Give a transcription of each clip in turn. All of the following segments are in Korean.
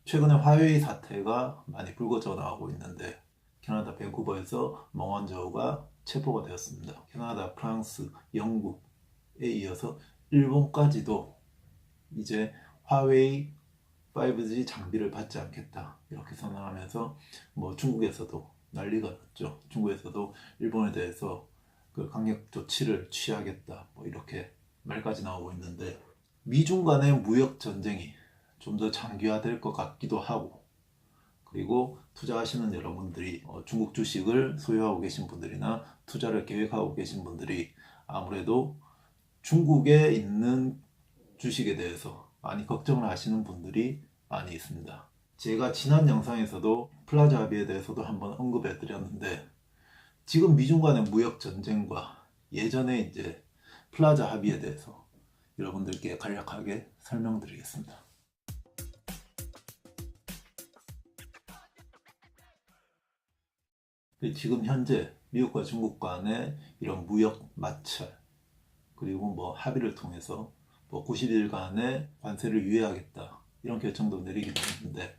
최근에 화웨이 사태가 많이 불거져 나오고 있는데 캐나다 밴쿠버에서 멍원저우가 체포가 되었습니다. 캐나다, 프랑스, 영국에 이어서 일본까지도 이제 화웨이 5G 장비를 받지 않겠다 이렇게 선언하면서 뭐 중국에서도 난리가 났죠. 중국에서도 일본에 대해서 그 강력 조치를 취하겠다 뭐 이렇게 말까지 나오고 있는데 미중 간의 무역 전쟁이 좀 더 장기화될 것 같기도 하고, 그리고 투자하시는 여러분들이 중국 주식을 소유하고 계신 분들이나 투자를 계획하고 계신 분들이 아무래도 중국에 있는 주식에 대해서 많이 걱정을 하시는 분들이 많이 있습니다. 제가 지난 영상에서도 플라자 합의에 대해서도 한번 언급해 드렸는데, 지금 미중 간의 무역 전쟁과 예전에 이제 플라자 합의에 대해서 여러분들께 간략하게 설명드리겠습니다. 지금 현재 미국과 중국 간의 이런 무역 마찰, 그리고 뭐 합의를 통해서 뭐 90일간의 관세를 유예하겠다 이런 결정도 내리기도 했는데,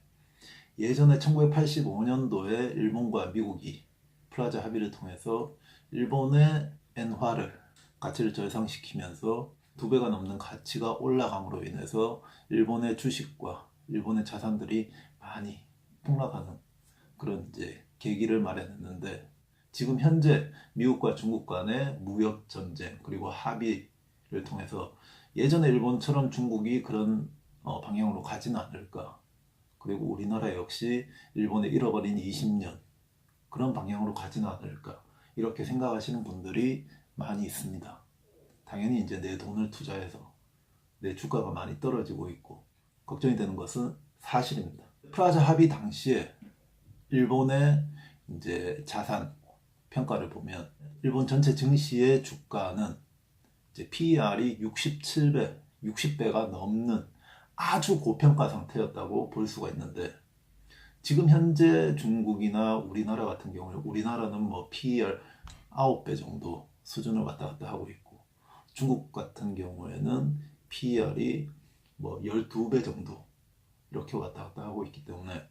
예전에 1985년도에 일본과 미국이 플라자 합의를 통해서 일본의 엔화를 가치를 절상시키면서 2배가 넘는 가치가 올라감으로 인해서 일본의 주식과 일본의 자산들이 많이 폭락하는 그런 이제 계기를 마련했는데, 지금 현재 미국과 중국 간의 무역 전쟁 그리고 합의를 통해서 예전에 일본처럼 중국이 그런 방향으로 가지는 않을까, 그리고 우리나라 역시 일본의 잃어버린 20년 그런 방향으로 가지는 않을까 이렇게 생각하시는 분들이 많이 있습니다. 당연히 이제 내 돈을 투자해서 내 주가가 많이 떨어지고 있고 걱정이 되는 것은 사실입니다. 프라자 합의 당시에 일본의 이제 자산 평가를 보면 일본 전체 증시의 주가는 이제 PER이 67배, 60배가 넘는 아주 고평가 상태였다고 볼 수가 있는데, 지금 현재 중국이나 우리나라 같은 경우에 우리나라는 뭐 PER 9배 정도 수준을 왔다 갔다 하고 있고, 중국 같은 경우에는 PER이 뭐 12배 정도 이렇게 왔다 갔다 하고 있기 때문에,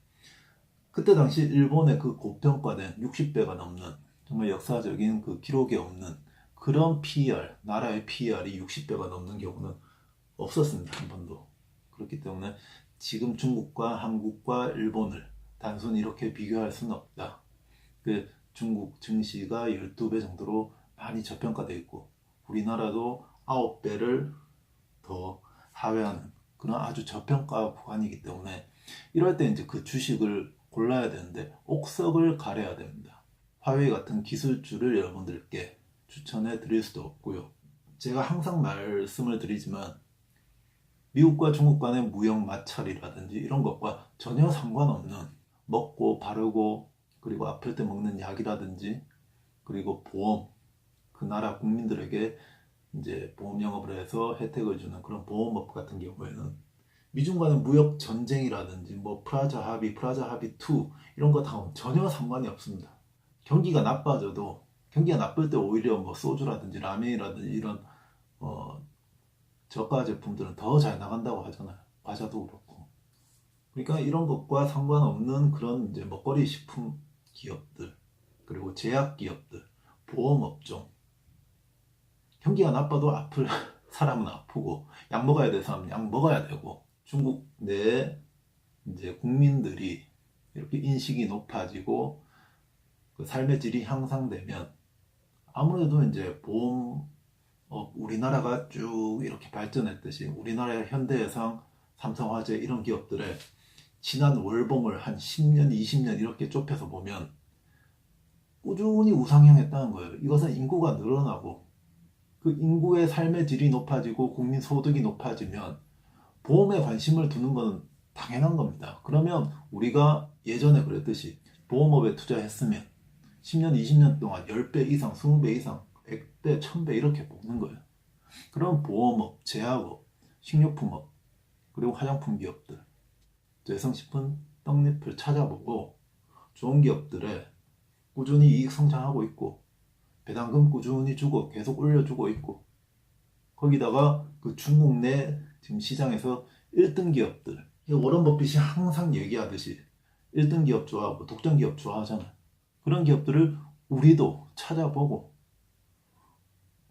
그때 당시 일본의 그 고평가된 60배가 넘는 정말 역사적인 그 기록이 없는 그런 PER, 나라의 PER이 60배가 넘는 경우는 없었습니다. 한 번도. 그렇기 때문에 지금 중국과 한국과 일본을 단순히 이렇게 비교할 수는 없다. 그 중국 증시가 12배 정도로 많이 저평가되어 있고 우리나라도 9배를 더 하회하는 그런 아주 저평가 구간이기 때문에, 이럴 때 이제 그 주식을 골라야 되는데 옥석을 가려야 됩니다. 화웨이 같은 기술주를 여러분들께 추천해 드릴 수도 없고요. 제가 항상 말씀을 드리지만 미국과 중국 간의 무역 마찰이라든지 이런 것과 전혀 상관없는 먹고 바르고 그리고 아플 때 먹는 약이라든지 그리고 보험, 그 나라 국민들에게 이제 보험 영업을 해서 혜택을 주는 그런 보험업 같은 경우에는 미중 간의 무역 전쟁이라든지 뭐 프라자 합의 2 이런 거 다 전혀 상관이 없습니다. 경기가 나빠져도, 경기가 나쁠 때 오히려 뭐 소주라든지 라면이라든지 이런 어, 저가 제품들은 더 잘 나간다고 하잖아요. 과자도 그렇고. 그러니까 이런 것과 상관없는 그런 이제 먹거리 식품 기업들, 그리고 제약 기업들, 보험업종, 경기가 나빠도 아플 사람은 아프고 약 먹어야 될 사람은 약 먹어야 되고, 중국 내 이제 국민들이 이렇게 인식이 높아지고 그 삶의 질이 향상되면 아무래도 이제 보험 우리나라가 쭉 이렇게 발전했듯이 우리나라의 현대해상, 삼성화재 이런 기업들의 지난 월봉을 한 10년, 20년 이렇게 좁혀서 보면 꾸준히 우상향했다는 거예요. 이것은 인구가 늘어나고 그 인구의 삶의 질이 높아지고 국민 소득이 높아지면 보험에 관심을 두는 것은 당연한 겁니다. 그러면 우리가 예전에 그랬듯이 보험업에 투자했으면 10년, 20년 동안 10배 이상, 20배 이상, 100배, 1000배 이렇게 먹는 거예요. 그럼 보험업, 제약업, 식료품업, 그리고 화장품 기업들, 여성식품 떡잎을 찾아보고 좋은 기업들에 꾸준히 이익 성장하고 있고 배당금 꾸준히 주고 계속 올려주고 있고, 거기다가 그 중국 내 지금 시장에서 1등 기업들, 워런 버핏이 항상 얘기하듯이 1등 기업 좋아하고 독점 기업 좋아하잖아요. 그런 기업들을 우리도 찾아보고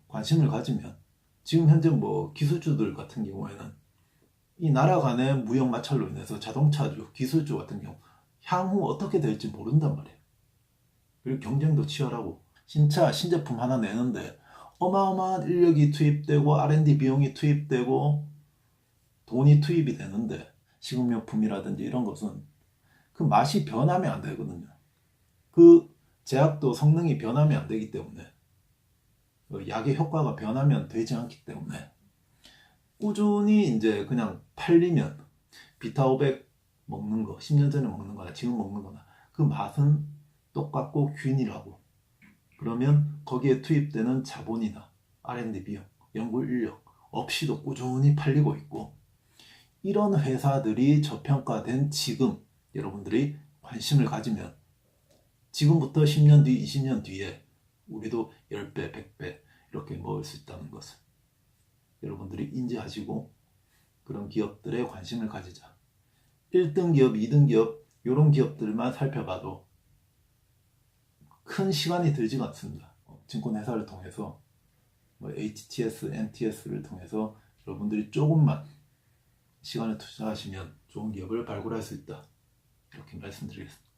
관심을 가지면 지금 현재 뭐 기술주들 같은 경우에는 이 나라 간의 무역 마찰로 인해서 자동차주, 기술주 같은 경우 향후 어떻게 될지 모른단 말이에요. 그리고 경쟁도 치열하고 신차, 신제품 하나 내는데 어마어마한 인력이 투입되고 R&D 비용이 투입되고 돈이 투입이 되는데 식음료품이라든지 이런 것은 그 맛이 변하면 안 되거든요. 그 제약도 성능이 변하면 안 되기 때문에 약의 효과가 변하면 되지 않기 때문에 꾸준히 이제 그냥 팔리면 비타500 먹는 거 10년 전에 먹는 거나 지금 먹는 거나 그 맛은 똑같고 균일하고 그러면 거기에 투입되는 자본이나 R&D 비용, 연구 인력 없이도 꾸준히 팔리고 있고 이런 회사들이 저평가된 지금 여러분들이 관심을 가지면 지금부터 10년 뒤, 20년 뒤에 우리도 10배, 100배 이렇게 먹을 수 있다는 것을 여러분들이 인지하시고 그런 기업들에 관심을 가지자. 1등 기업, 2등 기업 이런 기업들만 살펴봐도 큰 시간이 들지가 않습니다. 증권회사를 통해서 뭐 HTS, NTS를 통해서 여러분들이 조금만 시간을 투자하시면 좋은 기업을 발굴할 수 있다. 이렇게 말씀드리겠습니다.